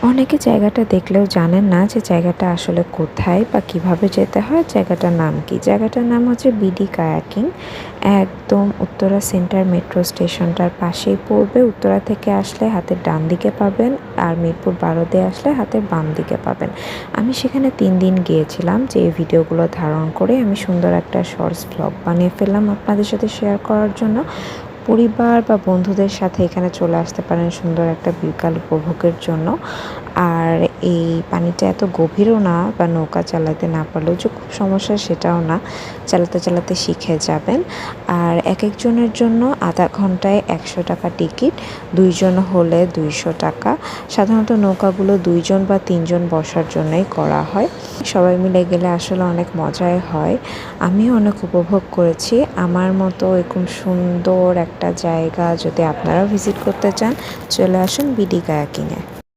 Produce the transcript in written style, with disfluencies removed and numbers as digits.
অনেকে জায়গাটা দেখলেও জানেন না যে জায়গাটা আসলে কোথায় বা কিভাবে যেতে হয়, জায়গাটার নাম কি। জায়গাটার নাম হচ্ছে বিডি কায়াকিং। একদম উত্তরা সেন্টার মেট্রো স্টেশনটার পাশেই পড়বে। উত্তরা থেকে আসলে হাতের ডান দিকে পাবেন, আর মিরপুর 12 দিয়ে আসলে হাতের বাম দিকে পাবেন। আমি সেখানে 3 দিন গিয়েছিলাম, যে এই ভিডিওগুলো ধারণ করে আমি সুন্দর একটা শর্টস ব্লগ বানিয়ে ফেললাম আপনাদের সাথে শেয়ার করার জন্য। পরিবার বা বন্ধুদের সাথে এখানে চলে আসতে পারেন সুন্দর একটা বিকাল উপভোগের জন্য। আর এই পানিটা এত গভীরও না, বা নৌকা চালাতে না পারলেও যে খুব সমস্যা সেটাও না, চালাতে চালাতে শিখে যাবেন। আর এক একজনের জন্য আধা ঘন্টায় 100 টাকা টিকিট, 2 জন হলে 200 টাকা। সাধারণত নৌকাগুলো 2 জন বা 3 জন বসার জন্যই করা হয়। সবাই মিলে গেলে আসলে অনেক মজাই হয়। আমিও অনেক উপভোগ করেছি। আমার মতো এরকম সুন্দর একটা জায়গা যদি আপনারাও ভিজিট করতে চান, চলে আসুন বিডি কায়াকিংয়ে।